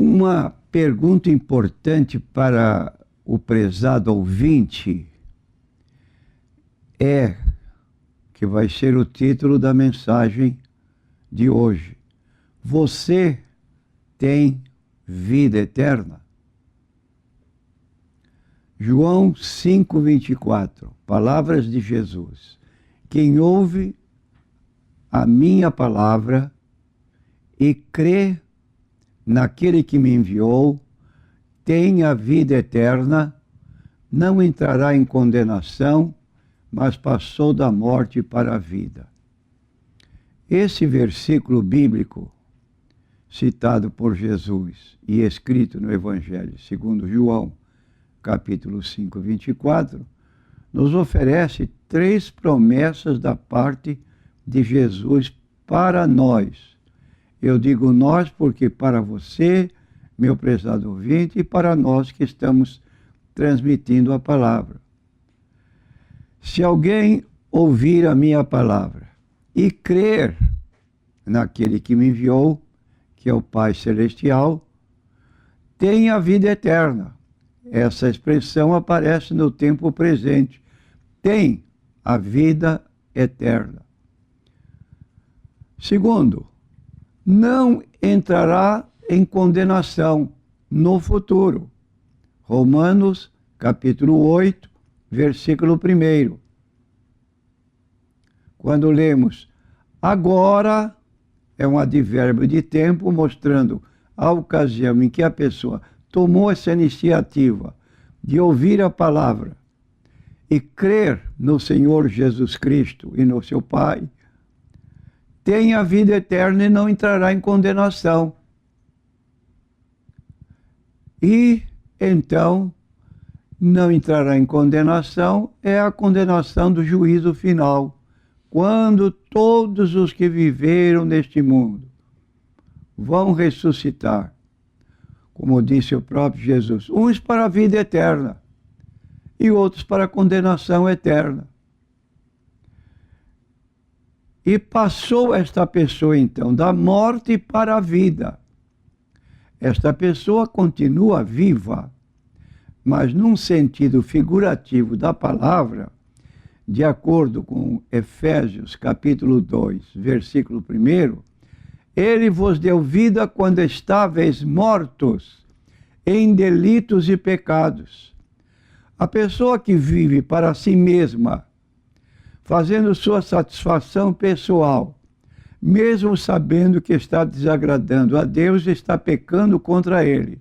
Uma pergunta importante para o prezado ouvinte que vai ser o título da mensagem de hoje. Você tem vida eterna? João 5,24, palavras de Jesus. Quem ouve a minha palavra e crê naquele que me enviou, tem a vida eterna, não entrará em condenação, mas passou da morte para a vida. Esse versículo bíblico, citado por Jesus e escrito no Evangelho segundo João, capítulo 5, 24, nos oferece 3 promessas da parte de Jesus para nós. Eu digo nós porque para você, meu prezado ouvinte, e para nós que estamos transmitindo a palavra. Se alguém ouvir a minha palavra e crer naquele que me enviou, que é o Pai Celestial, tem a vida eterna. Essa expressão aparece no tempo presente. Tem a vida eterna. Segundo, não entrará em condenação no futuro. Romanos, capítulo 8, versículo 1. Quando lemos agora, é um advérbio de tempo mostrando a ocasião em que a pessoa tomou essa iniciativa de ouvir a palavra e crer no Senhor Jesus Cristo e no seu Pai, tem a vida eterna e não entrará em condenação. E, então, não entrará em condenação é a condenação do juízo final, quando todos os que viveram neste mundo vão ressuscitar, como disse o próprio Jesus, uns para a vida eterna e outros para a condenação eterna. E passou esta pessoa, então, da morte para a vida. Esta pessoa continua viva, mas num sentido figurativo da palavra, de acordo com Efésios, capítulo 2, versículo 1, ele vos deu vida quando estáveis mortos em delitos e pecados. A pessoa que vive para si mesma, fazendo sua satisfação pessoal, mesmo sabendo que está desagradando a Deus, está pecando contra Ele.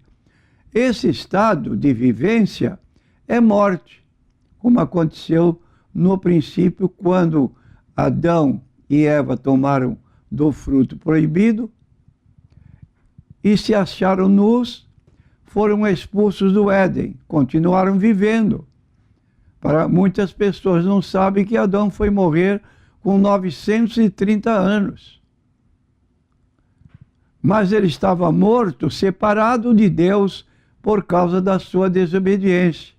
Esse estado de vivência é morte, como aconteceu no princípio, quando Adão e Eva tomaram do fruto proibido e se acharam nus, foram expulsos do Éden, continuaram vivendo. Para muitas pessoas não sabem que Adão foi morrer com 930 anos. Mas ele estava morto, separado de Deus por causa da sua desobediência.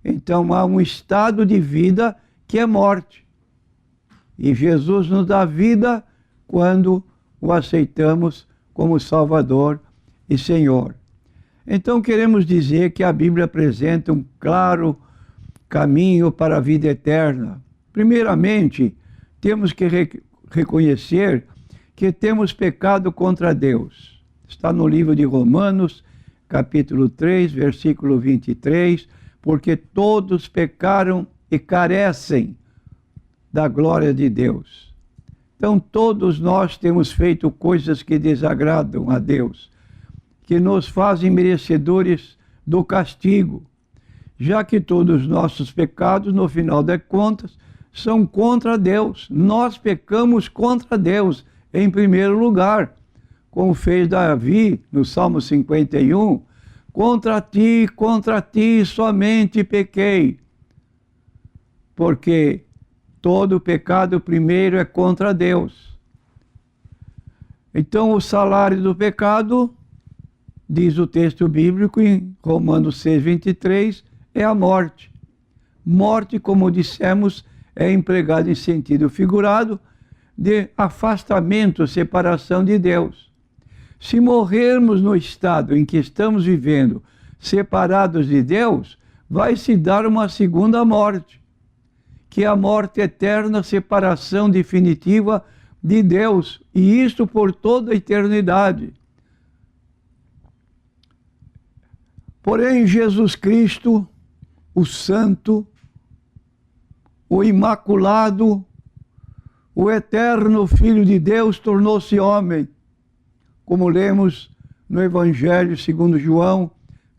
Então há um estado de vida que é morte. E Jesus nos dá vida quando o aceitamos como Salvador e Senhor. Então queremos dizer que a Bíblia apresenta um claro caminho para a vida eterna. Primeiramente, temos que reconhecer que temos pecado contra Deus. Está no livro de Romanos, capítulo 3, versículo 23, porque todos pecaram e carecem da glória de Deus. Então, todos nós temos feito coisas que desagradam a Deus, que nos fazem merecedores do castigo, já que todos os nossos pecados, no final das contas, são contra Deus. Nós pecamos contra Deus, em primeiro lugar, como fez Davi no Salmo 51, contra ti somente pequei, porque todo pecado primeiro é contra Deus. Então, o salário do pecado, diz o texto bíblico em Romanos 6, 23, é a morte. Morte, como dissemos, é empregado em sentido figurado de afastamento, separação de Deus. Se morrermos no estado em que estamos vivendo, separados de Deus, vai se dar uma segunda morte, que é a morte eterna, separação definitiva de Deus, e isto por toda a eternidade. Porém, Jesus Cristo, o Santo, o Imaculado, o Eterno Filho de Deus, tornou-se homem, como lemos no Evangelho segundo João,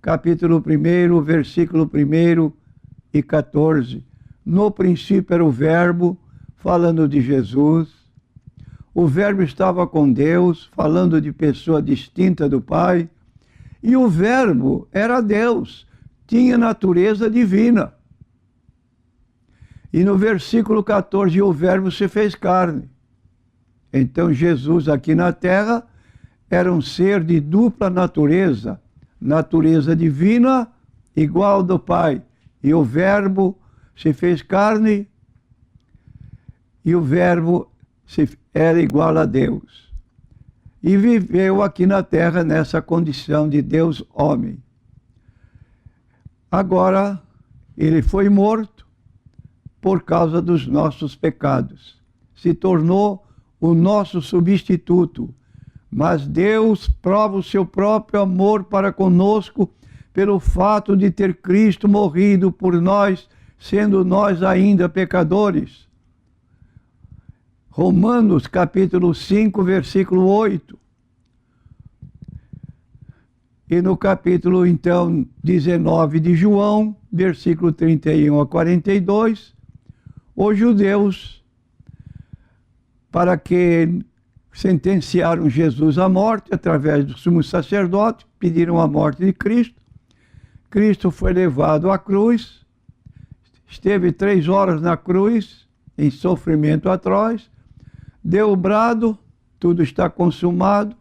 capítulo 1, versículo 1 e 14. No princípio era o Verbo, falando de Jesus. O Verbo estava com Deus, falando de pessoa distinta do Pai. E o Verbo era Deus, tinha natureza divina. E no versículo 14, o Verbo se fez carne. Então Jesus aqui na terra era um ser de dupla natureza, natureza divina igual do Pai. E o Verbo se fez carne e o Verbo era igual a Deus. E viveu aqui na terra nessa condição de Deus homem. Agora, ele foi morto por causa dos nossos pecados. Se tornou o nosso substituto. Mas Deus prova o seu próprio amor para conosco pelo fato de ter Cristo morrido por nós, sendo nós ainda pecadores. Romanos capítulo 5, versículo 8. E no capítulo, então, 19 de João, versículo 31 a 42, os judeus, para que sentenciaram Jesus à morte através do sumo sacerdote, pediram a morte de Cristo. Cristo foi levado à cruz, esteve 3 horas na cruz, em sofrimento atroz, deu o brado, tudo está consumado,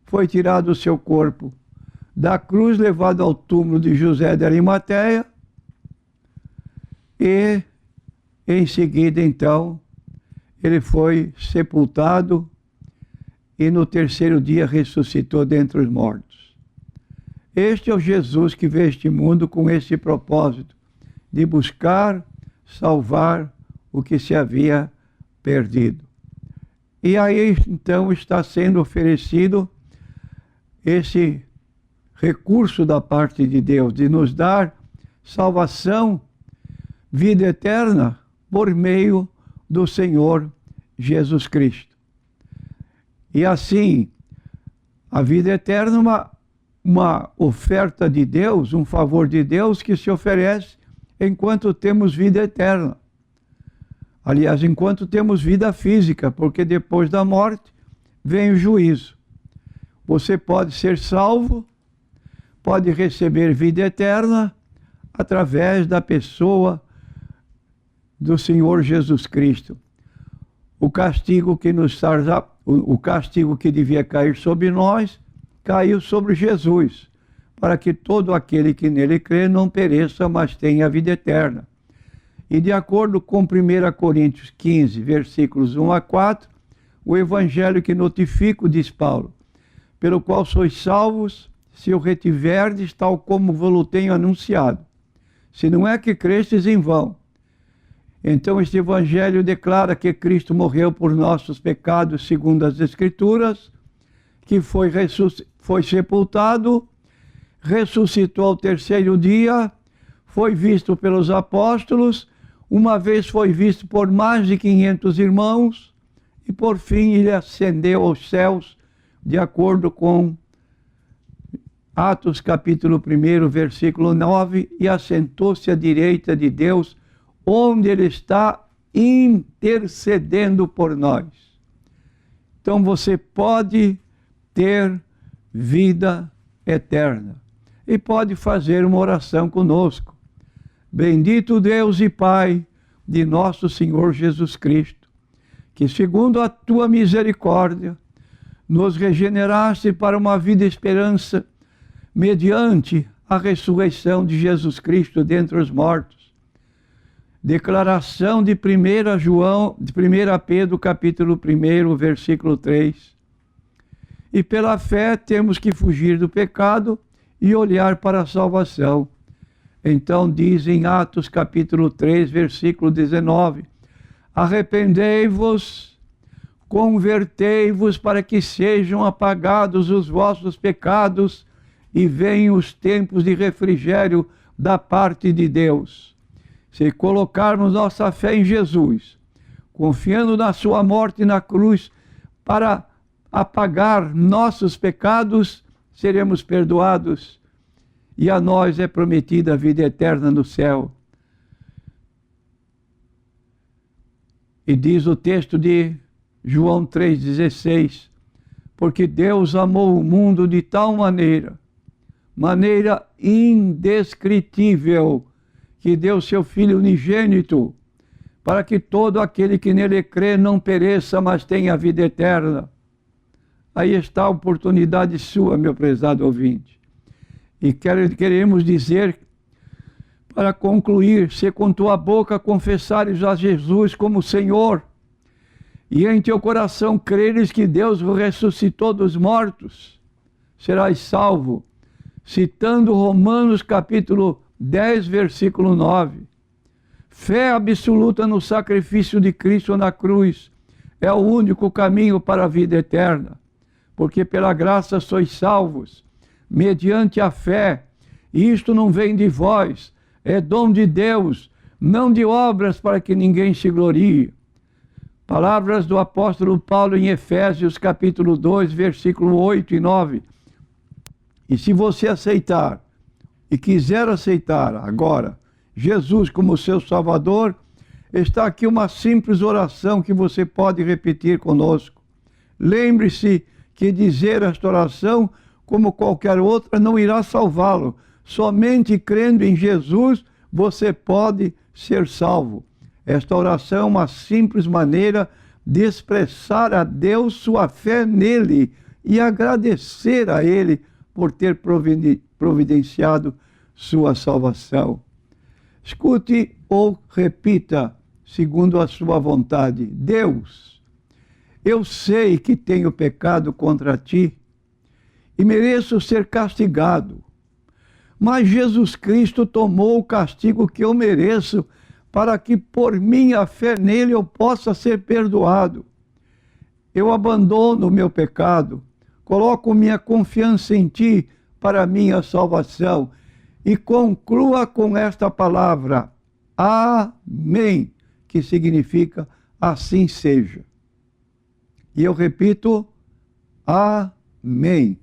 foi tirado o seu corpo da cruz, levado ao túmulo de José de Arimateia, e em seguida, então, ele foi sepultado e no terceiro dia ressuscitou dentre os mortos. Este é o Jesus que veio a este mundo com esse propósito, de buscar, salvar o que se havia perdido. E aí, então, está sendo oferecido esse recurso da parte de Deus, de nos dar salvação, vida eterna, por meio do Senhor Jesus Cristo. E assim, a vida eterna é uma oferta de Deus, um favor de Deus que se oferece enquanto temos vida eterna. Aliás, enquanto temos vida física, porque depois da morte vem o juízo. Você pode ser salvo, pode receber vida eterna através da pessoa do Senhor Jesus Cristo. O castigo que devia cair sobre nós, caiu sobre Jesus, para que todo aquele que nele crê não pereça, mas tenha a vida eterna. E de acordo com 1 Coríntios 15, versículos 1 a 4, o evangelho que notifico, diz Paulo, pelo qual sois salvos, se o retiverdes, tal como vos tenho anunciado. Se não é que crestes em vão. Então este evangelho declara que Cristo morreu por nossos pecados segundo as Escrituras, que foi sepultado, ressuscitou ao terceiro dia, foi visto pelos apóstolos, uma vez foi visto por mais de 500 irmãos, e por fim ele ascendeu aos céus, de acordo com Atos capítulo 1, versículo 9, e assentou-se à direita de Deus, onde ele está intercedendo por nós. Então você pode ter vida eterna e pode fazer uma oração conosco. Bendito Deus e Pai de nosso Senhor Jesus Cristo, que segundo a tua misericórdia nos regeneraste para uma vida e esperança mediante a ressurreição de Jesus Cristo dentre os mortos. Declaração de 1 Pedro, capítulo 1, versículo 3. E pela fé temos que fugir do pecado e olhar para a salvação. Então diz em Atos capítulo 3, versículo 19: arrependei-vos, convertei-vos para que sejam apagados os vossos pecados e venham os tempos de refrigério da parte de Deus. Se colocarmos nossa fé em Jesus, confiando na sua morte na cruz para apagar nossos pecados, seremos perdoados e a nós é prometida a vida eterna no céu. E diz o texto de João 3,16, porque Deus amou o mundo de tal maneira indescritível, que deu seu Filho unigênito, para que todo aquele que nele crê não pereça, mas tenha a vida eterna. Aí está a oportunidade sua, meu prezado ouvinte. E queremos dizer, para concluir, se com tua boca confessares a Jesus como Senhor, e em teu coração creres que Deus o ressuscitou dos mortos, serás salvo. Citando Romanos capítulo 10, versículo 9. Fé absoluta no sacrifício de Cristo na cruz é o único caminho para a vida eterna, porque pela graça sois salvos, mediante a fé, e isto não vem de vós, é dom de Deus, não de obras para que ninguém se glorie. Palavras do apóstolo Paulo em Efésios capítulo 2, versículo 8 e 9. E se você aceitar, e quiser aceitar agora Jesus como seu Salvador, está aqui uma simples oração que você pode repetir conosco. Lembre-se que dizer esta oração, como qualquer outra, não irá salvá-lo. Somente crendo em Jesus, você pode ser salvo. Esta oração é uma simples maneira de expressar a Deus sua fé nele e agradecer a Ele por ter providenciado sua salvação. Escute ou repita, segundo a sua vontade: Deus, eu sei que tenho pecado contra ti e mereço ser castigado, mas Jesus Cristo tomou o castigo que eu mereço para que por minha fé nele eu possa ser perdoado. Eu abandono o meu pecado, coloco minha confiança em ti para minha salvação e conclua com esta palavra: Amém, que significa assim seja. E eu repito: Amém.